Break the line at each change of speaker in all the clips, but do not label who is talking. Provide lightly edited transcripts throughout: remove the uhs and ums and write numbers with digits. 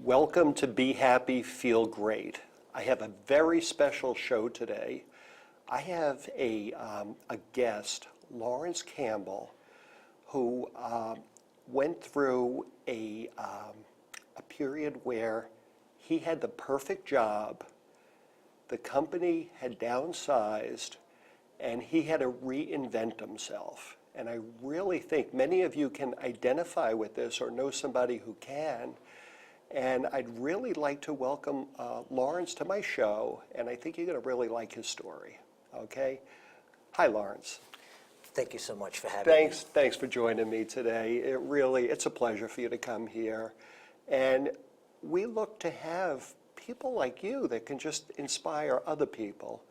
Welcome to Be Happy, Feel Great. I have a very special show today. I have a guest, Laurence Campell, who went through a period where he had the perfect job, the company had downsized, and he had to reinvent himself. And I really think many of you can identify with this or know somebody who can. And I'd really like to welcome Laurence to my show, and I think you're going to really like his story. Okay? Hi, Laurence.
Thank you so much for having me.
Thanks for joining me today. It's a pleasure for you to come here. And we look to have people like you that can just inspire other people.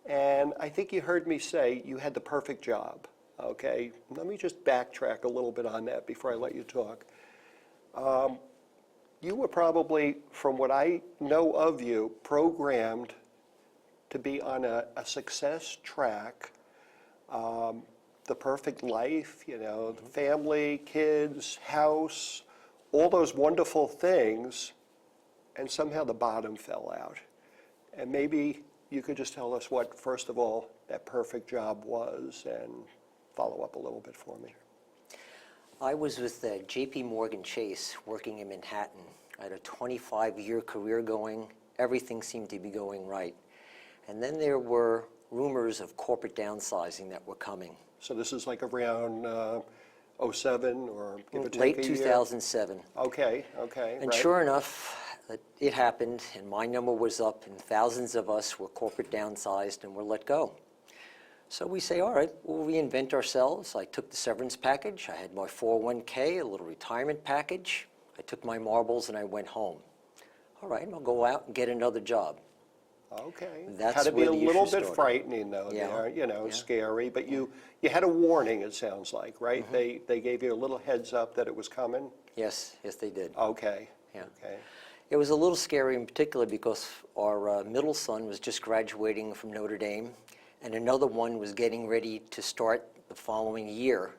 And I think you heard me say you had the perfect job. Okay? Let me just backtrack a little bit on that before I let you talk. You were probably, from what I know of you, programmed to be on a success track, the perfect life, the family, kids, house, all those wonderful things, and somehow the bottom fell out. And maybe you could just tell us what, first of all, that perfect job was, and follow up a little bit for me.
I was with J.P. Morgan Chase working in Manhattan. I had a 25-year career going. Everything seemed to be going right. And then there were rumors of corporate downsizing that were coming.
So this is like around 07 or give or take
Late
a
2007.
year? Okay,
And
right.
sure enough, it happened, and my number was up, and thousands of us were corporate downsized and were let go. So we say, all right, we'll reinvent ourselves. I took the severance package. I had my 401k, a little retirement package. I took my marbles and I went home. All right, I'll go out and get another job.
Okay.
That's
had to be
where
a
the
little
issue
bit
started.
frightening though, there, scary. But you had a warning, it sounds like, right? Mm-hmm. They gave you a little heads up that it was coming?
Yes, they did.
Okay.
Yeah.
Okay.
It was a little scary in particular because our middle son was just graduating from Notre Dame, and another one was getting ready to start the following year.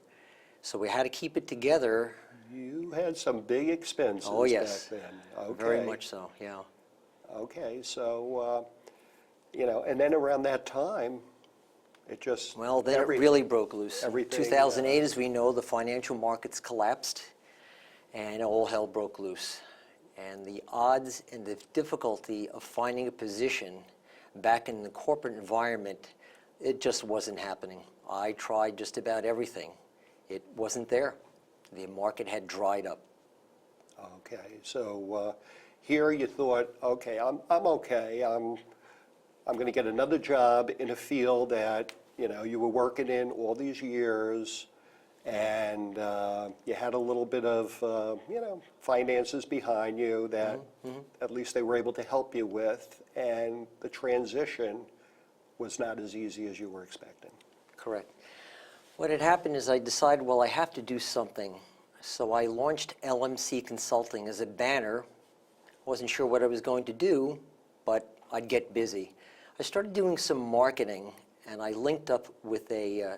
So we had to keep it together.
You had some big expenses back then. Okay.
Very much so, yeah.
Okay, so, and then around that time, it just...
Well, then it really broke loose. In 2008, as we know, the financial markets collapsed, and all hell broke loose. And the odds and the difficulty of finding a position back in the corporate environment, it just wasn't happening. I tried just about everything. It wasn't there. The market had dried up.
Okay, so here you thought, okay, I'm okay. I'm going to get another job in a field that you were working in all these years, and you had a little bit of finances behind you that at least they were able to help you with, and the transition was not as easy as you were expecting.
Correct. What had happened is I decided, well, I have to do something. So I launched LMC Consulting as a banner. I wasn't sure what I was going to do, but I'd get busy. I started doing some marketing, and I linked up with a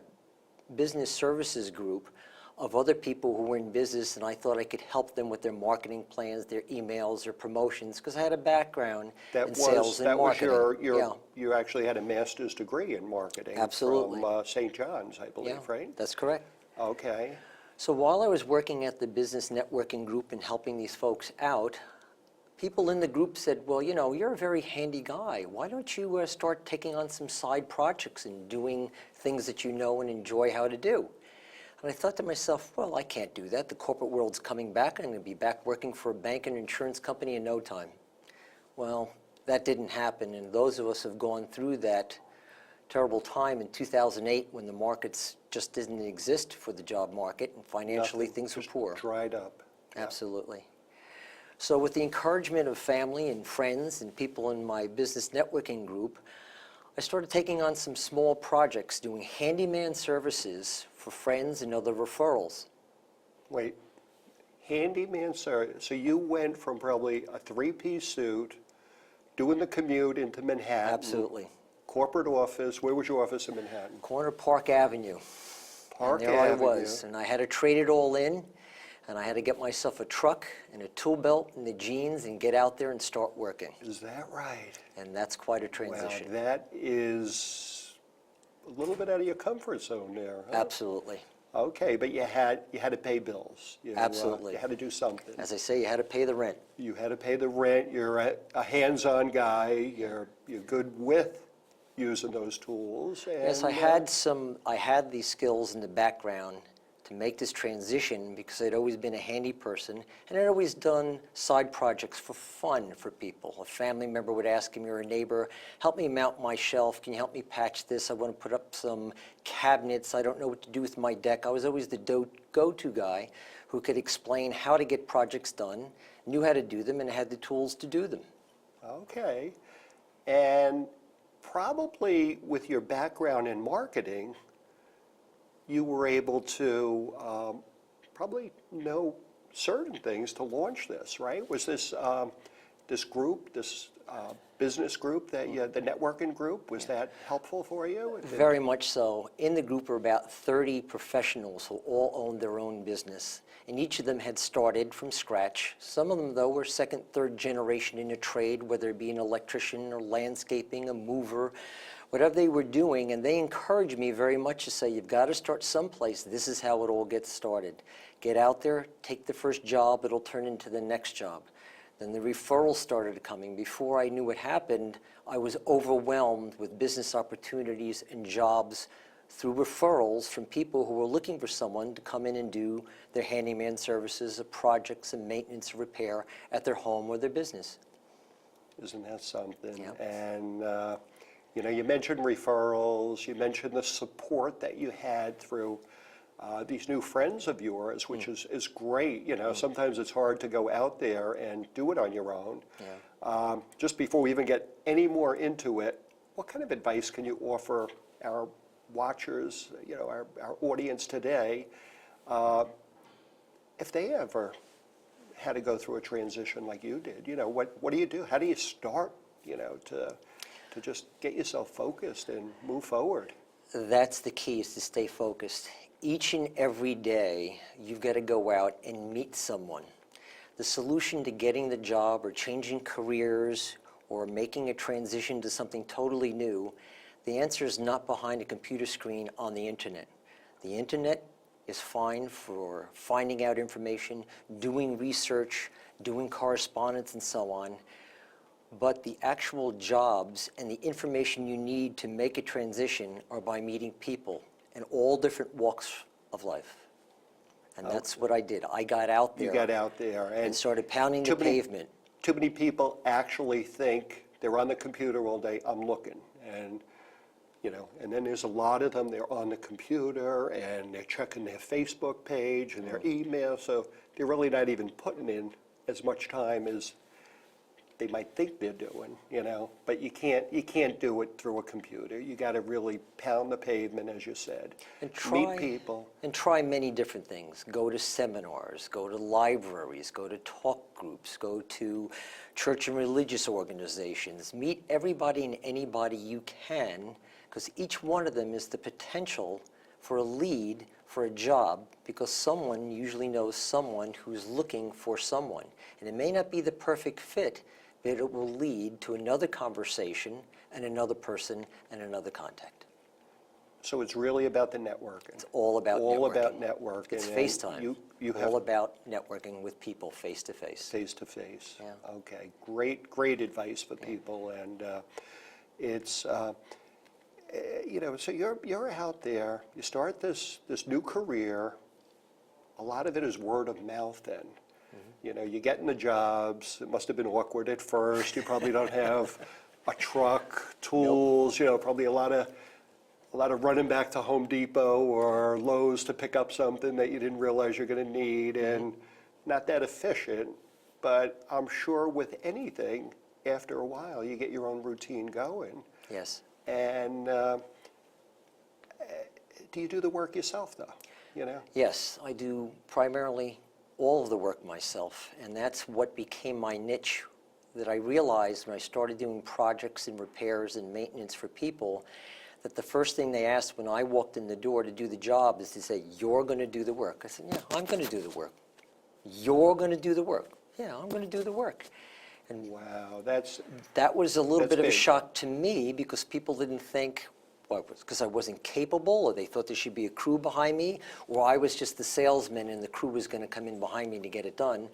business services group of other people who were in business, and I thought I could help them with their marketing plans, their emails, their promotions, because I had a background in sales and marketing.
You actually had a master's degree in marketing.
Absolutely.
From St. John's, I believe, right?
That's correct.
Okay.
So while I was working at the business networking group and helping these folks out, people in the group said, well, you're a very handy guy. Why don't you start taking on some side projects and doing things that you know and enjoy how to do? And I thought to myself, well, I can't do that. The corporate world's coming back. I'm going to be back working for a bank and insurance company in no time. Well, that didn't happen, and those of us who have gone through that terrible time in 2008 when the markets just didn't exist for the job market, and financially things were poor.
Dried up.
Absolutely. So with the encouragement of family and friends and people in my business networking group, I started taking on some small projects, doing handyman services for friends and other referrals.
Wait, handyman service. So you went from probably a three-piece suit, doing the commute into Manhattan.
Absolutely.
Corporate office. Where was your office in Manhattan?
Corner Park Avenue.
Park
and there
Avenue.
I was, and I had to trade it all in. And I had to get myself a truck and a tool belt and the jeans and get out there and start working.
Is that right?
And that's quite a transition.
Wow, that is a little bit out of your comfort zone there, huh?
Absolutely.
Okay, but you had to pay bills.
Absolutely.
You had to do something.
As I say, you had to pay the rent.
You had to pay the rent. You're a hands-on guy. You're good with using those tools. And,
Yes, I had these skills in the background to make this transition because I'd always been a handy person, and I'd always done side projects for fun for people. A family member would ask me, or a neighbor, help me mount my shelf, can you help me patch this? I want to put up some cabinets, I don't know what to do with my deck. I was always the go-to guy who could explain how to get projects done, knew how to do them, and had the tools to do them.
Okay. And probably with your background in marketing, you were able to probably know certain things to launch this, right? Was this this group, this business group, that the networking group, was that helpful for you?
Very much so. In the group were about 30 professionals who all owned their own business, and each of them had started from scratch. Some of them, though, were second, third generation in a trade, whether it be an electrician or landscaping, a mover, whatever they were doing, and they encouraged me very much to say, you've got to start someplace. This is how it all gets started. Get out there, take the first job, it'll turn into the next job. Then the referrals started coming. Before I knew what happened, I was overwhelmed with business opportunities and jobs through referrals from people who were looking for someone to come in and do their handyman services, projects and maintenance and repair at their home or their business.
Isn't that something?
Yep.
And you know, you mentioned referrals, you mentioned the support that you had through these new friends of yours, which is great. You know, sometimes it's hard to go out there and do it on your own.
Yeah.
Just before we even get any more into it, what kind of advice can you offer our watchers, you know, our audience today, if they ever had to go through a transition like you did? You know, what do you do? How do you start, you know, to just get yourself focused and move forward?
That's the key, is to stay focused. Each and every day, you've got to go out and meet someone. The solution to getting the job or changing careers or making a transition to something totally new, the answer is not behind a computer screen on the internet. The internet is fine for finding out information, doing research, doing correspondence, and so on. But the actual jobs and the information you need to make a transition are by meeting people in all different walks of life. And that's what I did. I got out there.
You got out there
and started pounding the pavement.
Too many people actually think they're on the computer all day, I'm looking. And, you know, and then there's a lot of them, they're on the computer and they're checking their Facebook page and their email, so they're really not even putting in as much time as they might think they're doing, you know, but you can't do it through a computer. You got to really pound the pavement, as you said.
And
meet people.
And try many different things. Go to seminars, go to libraries, go to talk groups, go to church and religious organizations. Meet everybody and anybody you can, because each one of them is the potential for a lead for a job, because someone usually knows someone who's looking for someone. And it may not be the perfect fit, but it will lead to another conversation and another person and another contact.
So it's really about the networking.
It's all about networking.
All about networking.
It's FaceTime.
You
all
have
about networking with people face to face.
Face to face.
Yeah.
Okay, great advice for people, and it's you know. So you're out there. You start this new career. A lot of it is word of mouth. Then, you know, you get in the jobs. It must have been awkward at first. You probably don't have a truck, tools. Nope. You know, probably a lot of running back to Home Depot or Lowe's to pick up something that you didn't realize you're going to need, and not that efficient. But I'm sure with anything, after a while, you get your own routine going.
Yes.
And do you do the work yourself, though? You know?
Yes, I do primarily all of the work myself, and that's what became my niche, that I realized when I started doing projects and repairs and maintenance for people, that the first thing they asked when I walked in the door to do the job is to say, you're going to do the work. I said, yeah, I'm going to do the work. You're going to do the work. Yeah, I'm going to do the work. And
Wow,
that was a little
that's
bit of a
big.
shock to me because people didn't think, well, because I wasn't capable, or they thought there should be a crew behind me, or I was just the salesman and the crew was going to come in behind me to get it done.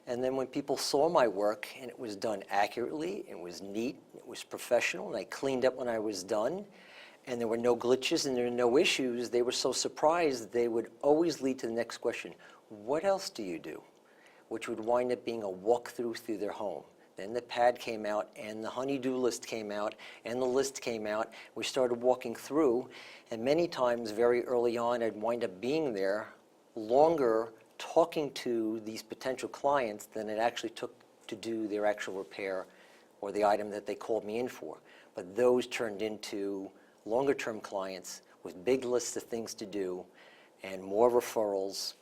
And then when people saw my work and it was done accurately, it was neat, it was professional, and I cleaned up when I was done, and there were no glitches and there were no issues, they were so surprised they would always lead to the next question, what else do you do? Which would wind up being a walkthrough through their home. Then the pad came out, and the honey-do list came out, and the list came out. We started walking through, and many times, very early on, I'd wind up being there longer talking to these potential clients than it actually took to do their actual repair or the item that they called me in for. But those turned into longer-term clients with big lists of things to do and more referrals.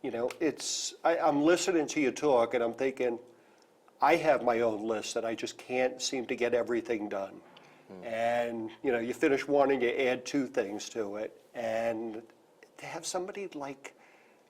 You know, I'm listening to you talk and I'm thinking, I have my own list that I just can't seem to get everything done. And, you know, you finish one and you add two things to it. And to have somebody like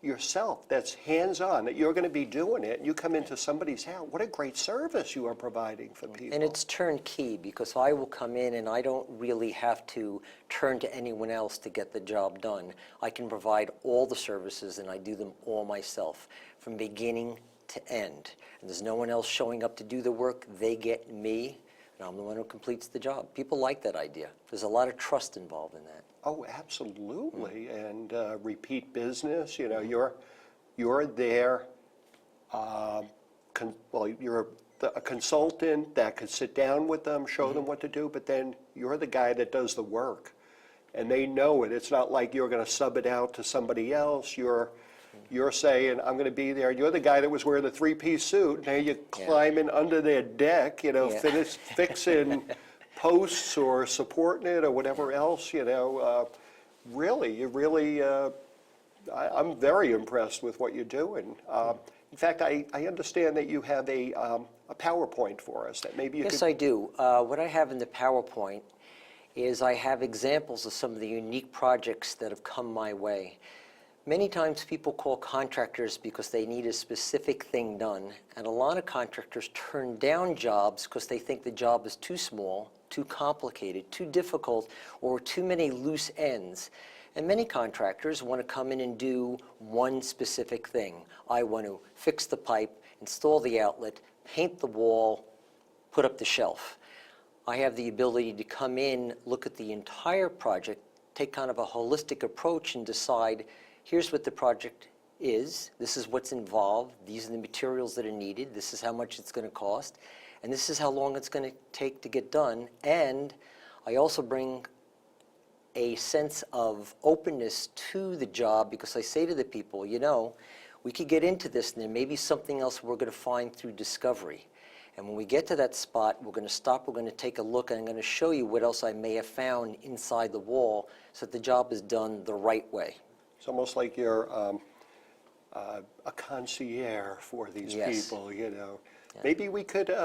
yourself that's hands-on, that you're going to be doing it, and you come into somebody's house, what a great service you are providing for people.
And it's turnkey because I will come in and I don't really have to turn to anyone else to get the job done. I can provide all the services and I do them all myself from beginning to end. And there's no one else showing up to do the work. They get me and I'm the one who completes the job. People like that idea. There's a lot of trust involved in that.
Oh, absolutely. And repeat business, you know, you're there, you're a consultant that could sit down with them, show them what to do, but then you're the guy that does the work. And they know it. It's not like you're going to sub it out to somebody else. You're saying, I'm going to be there. You're the guy that was wearing the three-piece suit. Now you're climbing under their deck, you know, fixing posts or supporting it or whatever else, you know. I'm very impressed with what you're doing. In fact, I understand that you have a PowerPoint for us that maybe you could...
Yes, I do. What I have in the PowerPoint is I have examples of some of the unique projects that have come my way. Many times people call contractors because they need a specific thing done, and a lot of contractors turn down jobs because they think the job is too small, too complicated, too difficult, or too many loose ends. And many contractors want to come in and do one specific thing. I want to fix the pipe, install the outlet, paint the wall, put up the shelf. I have the ability to come in, look at the entire project, take kind of a holistic approach and decide, here's what the project is, this is what's involved, these are the materials that are needed, this is how much it's going to cost, and this is how long it's going to take to get done. And I also bring a sense of openness to the job because I say to the people, you know, we could get into this and there may be something else we're going to find through discovery. And when we get to that spot, we're going to stop, we're going to take a look, and I'm going to show you what else I may have found inside the wall so that the job is done the right way.
It's almost like you're a concierge for these people, you know. Yeah. Maybe we could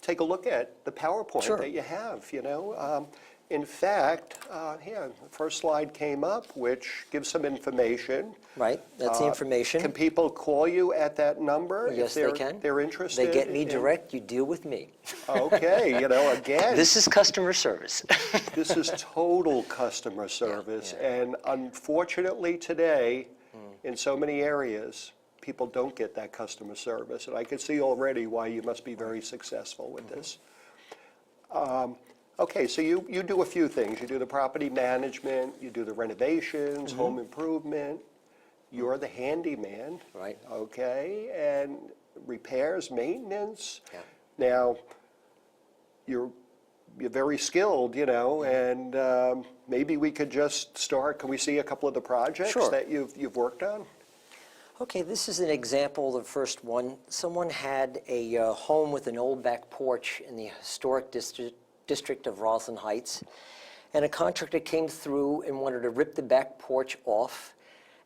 take a look at the PowerPoint that you have, you know. In fact, the first slide came up, which gives some information.
Right, that's the information.
Can people call you at that number?
Yes, they can.
They're interested.
They get me direct, you deal with me.
Okay, you know, again.
This is customer service.
This is total customer service. And unfortunately today, in so many areas, people don't get that customer service. And I can see already why you must be very successful with this. Okay, so you do a few things. You do the property management, you do the renovations, home improvement. You're the handyman.
Right.
Okay, and repairs, maintenance.
Yeah.
Now, you're very skilled, you know, and maybe we could just start. Can we see a couple of the projects that you've worked on?
Okay, this is an example of the first one. Someone had a home with an old back porch in the historic district of Roslyn Heights, and a contractor came through and wanted to rip the back porch off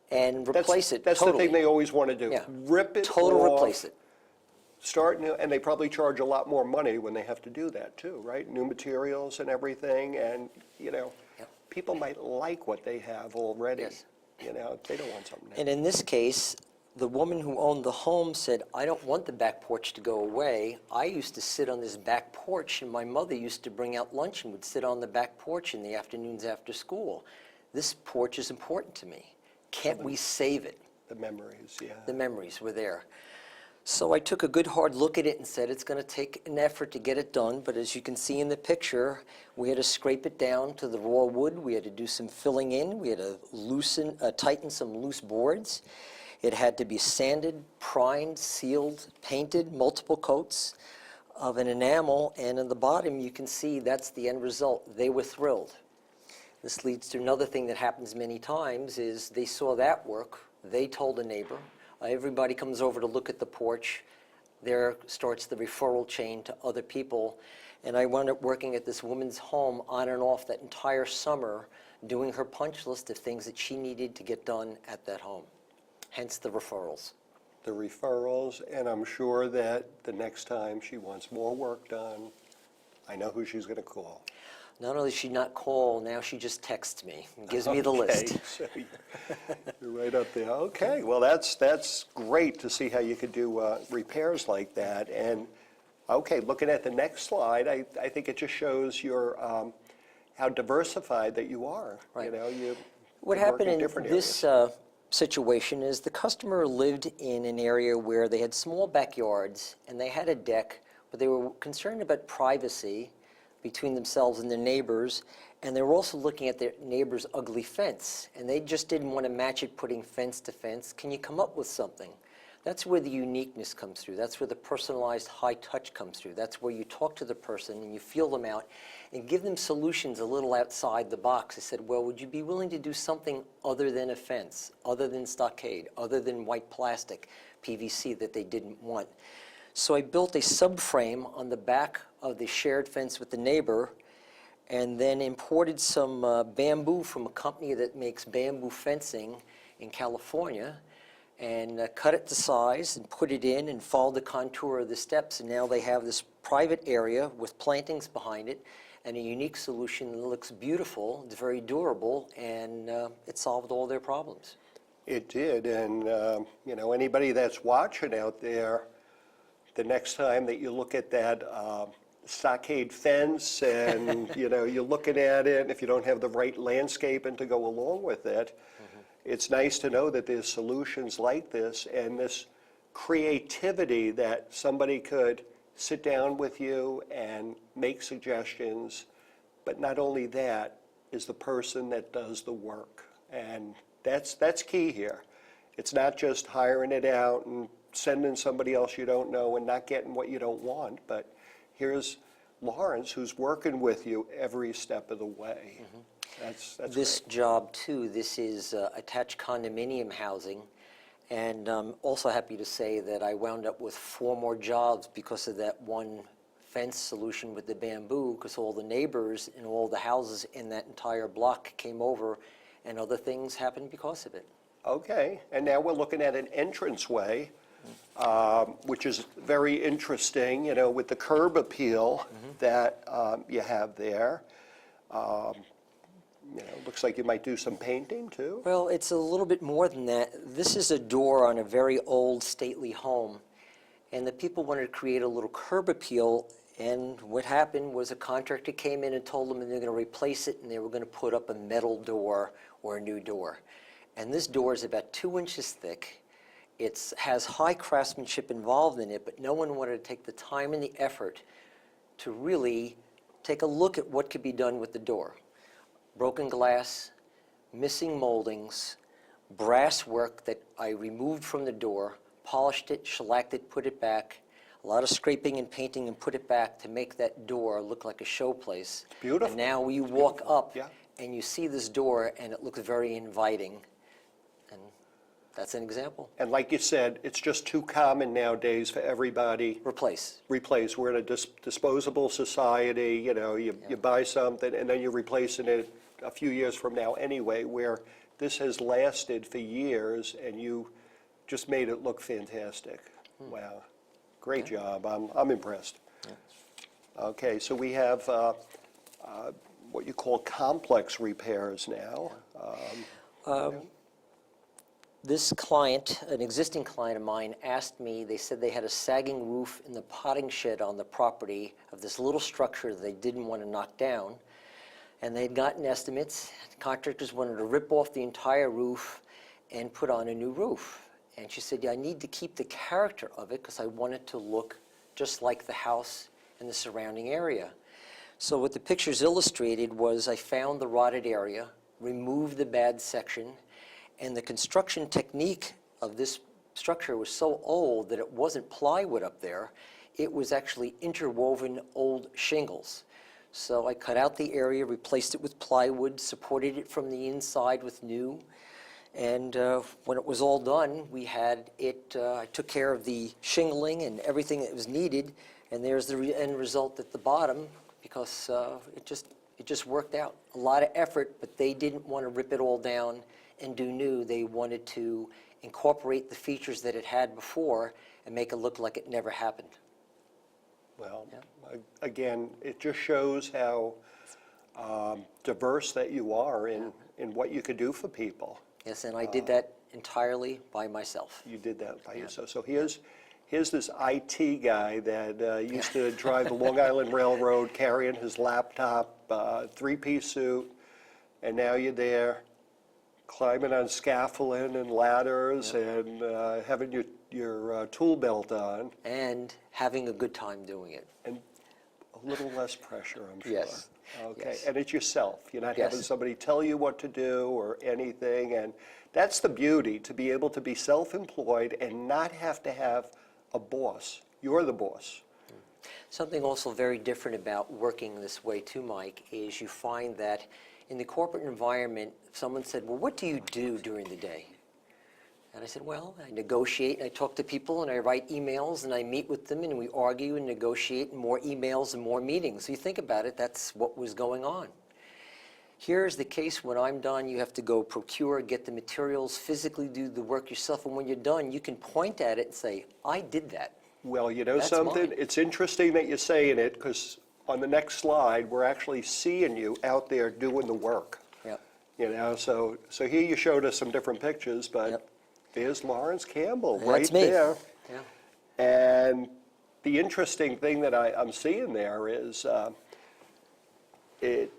and replace it
That's
totally.
the thing they always want to do.
Yeah.
Rip it
Total
off,
replace it.
start new, and they probably charge a lot more money when they have to do that too, right? New materials and everything, and you know, people might like what they have already.
Yes.
You know, they don't want something new.
And in this case, the woman who owned the home said, I don't want the back porch to go away. I used to sit on this back porch, and my mother used to bring out lunch and would sit on the back porch in the afternoons after school. This porch is important to me. Can't we save it?
The memories, yeah.
The memories were there. So I took a good hard look at it and said it's going to take an effort to get it done, but as you can see in the picture, we had to scrape it down to the raw wood. We had to do some filling in. We had to tighten some loose boards. It had to be sanded, primed, sealed, painted, multiple coats of an enamel, and in the bottom you can see that's the end result. They were thrilled. This leads to another thing that happens many times is they saw that work, they told a neighbor, everybody comes over to look at the porch, there starts the referral chain to other people, and I wound up working at this woman's home on and off that entire summer doing her punch list of things that she needed to get done at that home. Hence the referrals.
The referrals, and I'm sure that the next time she wants more work done, I know who she's going to call.
Not only does she not call, now she just texts me and gives me the list.
So you're right up there. Okay, well that's great to see how you could do repairs like that. And okay, looking at the next slide, I think it just shows your how diversified that you are.
Right.
You know,
What
work
happened in
different
this
areas.
situation is the customer lived in an area where they had small backyards and they had a deck, but they were concerned about privacy between themselves and their neighbors, and they were also looking at their neighbor's ugly fence, and they just didn't want to match it putting fence to fence. Can you come up with something? That's where the uniqueness comes through. That's where the personalized high touch comes through. That's where you talk to the person and you feel them out and give them solutions a little outside the box. I said, well, would you be willing to do something other than a fence, other than stockade, other than white plastic, PVC that they didn't want? So I built a subframe on the back of the shared fence with the neighbor and then imported some bamboo from a company that makes bamboo fencing in California and cut it to size and put it in and followed the contour of the steps, and now they have this private area with plantings behind it and a unique solution that looks beautiful, it's very durable, and it solved all their problems.
It did, and you know, anybody that's watching out there, the next time that you look at that stockade fence and you know, you're looking at it, and if you don't have the right landscaping to go along with it, it's nice to know that there's solutions like this and this creativity that somebody could sit down with you and make suggestions, but not only that, is the person that does the work. And that's key here. It's not just hiring it out and sending somebody else you don't know and not getting what you don't want, but here's Laurence who's working with you every step of the way. That's
This
great.
job too, this is attached condominium housing, and I'm also happy to say that I wound up with 4 more jobs because of that one fence solution with the bamboo, because all the neighbors in all the houses in that entire block came over and other things happened because of it.
Okay, and now we're looking at an entranceway, which is very interesting, you know, with the curb appeal that you have there. You know, looks like you might do some painting too.
Well, it's a little bit more than that. This is a door on a very old stately home, and the people wanted to create a little curb appeal, and what happened was a contractor came in and told them that they're going to replace it and they were going to put up a metal door or a new door. And this door is about 2 inches thick. It has high craftsmanship involved in it, but no one wanted to take the time and the effort to really take a look at what could be done with the door. Broken glass, missing moldings, brass work that I removed from the door, polished it, shellacked it, put it back, a lot of scraping and painting and put it back to make that door look like a showplace.
Beautiful.
And now you walk up
Yeah.
and you see this door and it looks very inviting. And that's an example.
And like you said, it's just too common nowadays for everybody.
Replace.
Replace. We're in a disposable society, you know, you buy something and then you're replacing it a few years from now anyway, where this has lasted for years and you just made it look fantastic. Wow, great job. I'm impressed. Okay, so we have what you call complex repairs now.
This client, an existing client of mine, asked me, they said they had a sagging roof in the potting shed on the property of this little structure that they didn't want to knock down. And they'd gotten estimates. Contractors wanted to rip off the entire roof and put on a new roof. And she said, yeah, I need to keep the character of it because I want it to look just like the house and the surrounding area. So what the pictures illustrated was I found the rotted area, removed the bad section, and the construction technique of this structure was so old that it wasn't plywood up there. It was actually interwoven old shingles. So I cut out the area, replaced it with plywood, supported it from the inside with new. And when it was all done, we had it, I took care of the shingling and everything that was needed. And there's the end result at the bottom because it just worked out. A lot of effort, but they didn't want to rip it all down and do new. They wanted to incorporate the features that it had before and make it look like it never happened.
Well, again, it just shows how diverse that you are in what you could do for people.
Yes, and I did that entirely by myself.
You did that by yourself. So here's this IT guy that used to drive the Long Island Railroad carrying his laptop, three-piece suit, and now you're there climbing on scaffolding and ladders and having your tool belt on.
And having a good time doing it.
And a little less pressure, I'm sure.
Yes.
Okay,
Yes.
and it's yourself. You're not
Yes.
having somebody tell you what to do or anything, and that's the beauty, to be able to be self-employed and not have to have a boss. You're the boss.
Something also very different about working this way too, Mike, is you find that in the corporate environment, if someone said, well, what do you do during the day? And I said, well, I negotiate, and I talk to people, and I write emails, and I meet with them, and we argue and negotiate, and more emails and more meetings. So you think about it, that's what was going on. Here's the case: when I'm done, you have to go procure, get the materials, physically do the work yourself, and when you're done, you can point at it and say, I did that.
Well, you know
That's
something?
mine.
It's interesting that you're saying it, because on the next slide, we're actually seeing you out there doing the work.
Yep.
You know, so here you showed us some different pictures, but
Yep.
there's Laurence Campbell
That's
right
me.
there.
Yeah.
And the interesting thing that I'm seeing there is it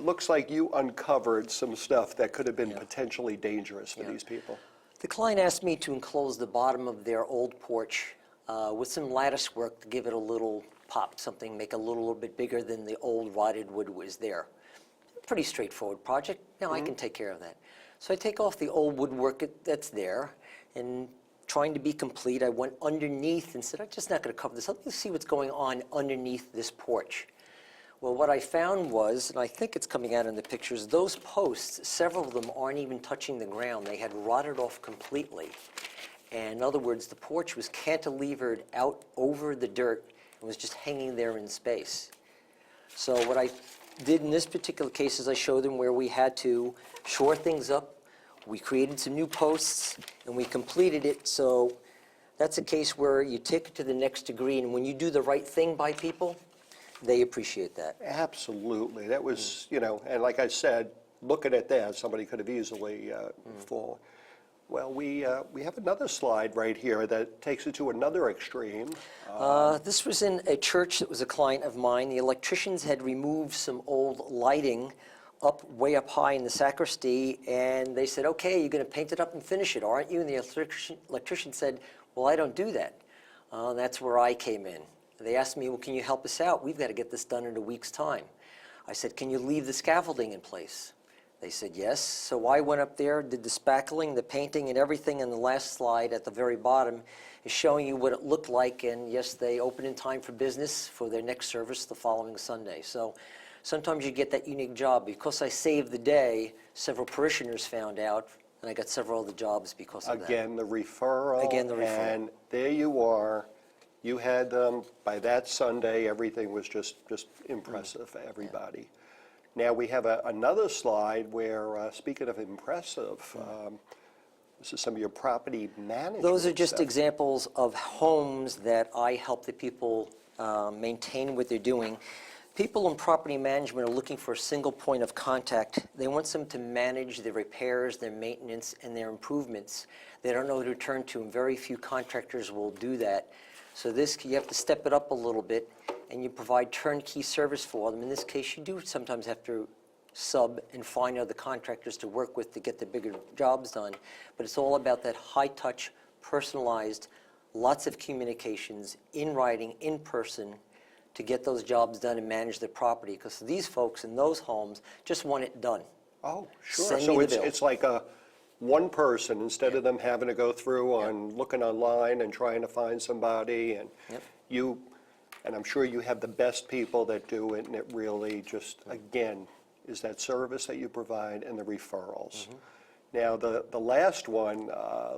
looks like you uncovered some stuff that could have been potentially dangerous for these people.
The client asked me to enclose the bottom of their old porch with some lattice work to give it a little pop, something, make it a little bit bigger than the old rotted wood was there. Pretty straightforward project. Now I can take care of that. So I take off the old woodwork that's there, and trying to be complete, I went underneath and said, I'm just not going to cover this. Let me see what's going on underneath this porch. Well, what I found was, and I think it's coming out in the pictures, those posts, several of them aren't even touching the ground. They had rotted off completely. And in other words, the porch was cantilevered out over the dirt and was just hanging there in space. So what I did in this particular case is I showed them where we had to shore things up. We created some new posts, and we completed it. So that's a case where you take it to the next degree, and when you do the right thing by people, they appreciate that.
Absolutely. That was, you know, and like I said, looking at that, somebody could have easily fallen. Well, we have another slide right here that takes it to another extreme.
This was in a church that was a client of mine. The electricians had removed some old lighting way up high in the sacristy, and they said, okay, you're going to paint it up and finish it, aren't you? And the electrician said, well, I don't do that. That's where I came in. They asked me, well, can you help us out? We've got to get this done in a week's time. I said, can you leave the scaffolding in place? They said yes. So I went up there, did the spackling, the painting, and everything. And the last slide at the very bottom is showing you what it looked like. And yes, they opened in time for business for their next service the following Sunday. So sometimes you get that unique job. Because I saved the day, several parishioners found out, and I got several other jobs because of that.
Again, the referral.
Again, the referral.
And there you are. You had them. By that Sunday, everything was just impressive for everybody. Now we have another slide where, speaking of impressive, this is some of your property management
Those are just
stuff.
examples of homes that I help the people maintain what they're doing. People in property management are looking for a single point of contact. They want someone to manage their repairs, their maintenance, and their improvements. They don't know who to turn to, and very few contractors will do that. So this, you have to step it up a little bit, and you provide turnkey service for them. In this case, you do sometimes have to sub and find other contractors to work with to get the bigger jobs done. But it's all about that high-touch, personalized, lots of communications, in writing, in person, to get those jobs done and manage their property. Because these folks in those homes just want it done.
Oh, sure.
Send
So
me the bill.
it's like a one person, instead of them having to go through on looking online and trying to find somebody, and
Yep.
you, and I'm sure you have the best people that do it, and it really just, again, is that service that you provide and the referrals. Now, the last one,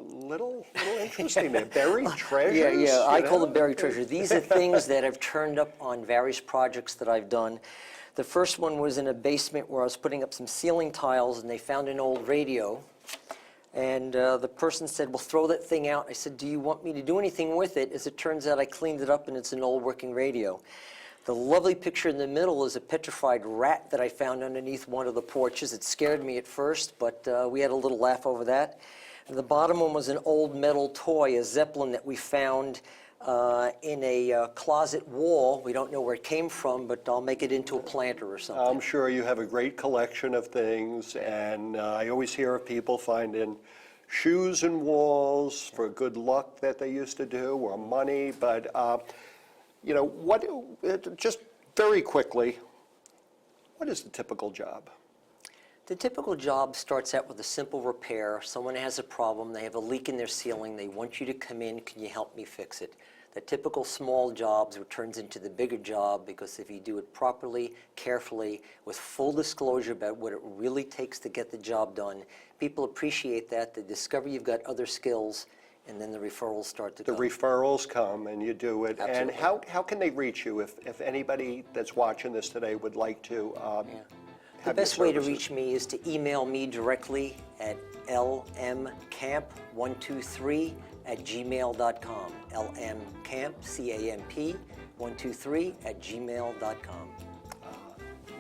little interesting, they're buried treasures.
Yeah, I
you
call
know?
them buried treasure. These are things that have turned up on various projects that I've done. The first one was in a basement where I was putting up some ceiling tiles, and they found an old radio. And the person said, well, throw that thing out. I said, do you want me to do anything with it? As it turns out, I cleaned it up, and it's an old working radio. The lovely picture in the middle is a petrified rat that I found underneath one of the porches. It scared me at first, but we had a little laugh over that. And the bottom one was an old metal toy, a Zeppelin that we found in a closet wall. We don't know where it came from, but I'll make it into a planter or something.
I'm sure you have a great collection of things, and I always hear of people finding shoes in walls for good luck that they used to do, or money, but you know, just very quickly, what is the typical job?
The typical job starts out with a simple repair. Someone has a problem, they have a leak in their ceiling, they want you to come in, can you help me fix it? The typical small jobs turns into the bigger job, because if you do it properly, carefully, with full disclosure about what it really takes to get the job done, people appreciate that, they discover you've got other skills, and then the referrals start to
The
come.
referrals come and you do it.
Absolutely.
And how can they reach you if anybody that's watching this today would like to
The
have
best
your
way to
services?
reach me is to email me directly at lmcamp123@gmail.com. lmcamp, C-A-M-P, 123@gmail.com.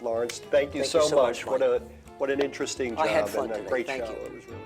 Lawrence, thank you
Thank you
so
so
much.
much, Mike.
What an interesting job
I had fun
and a
today.
great
Thank
show.
you.
It was really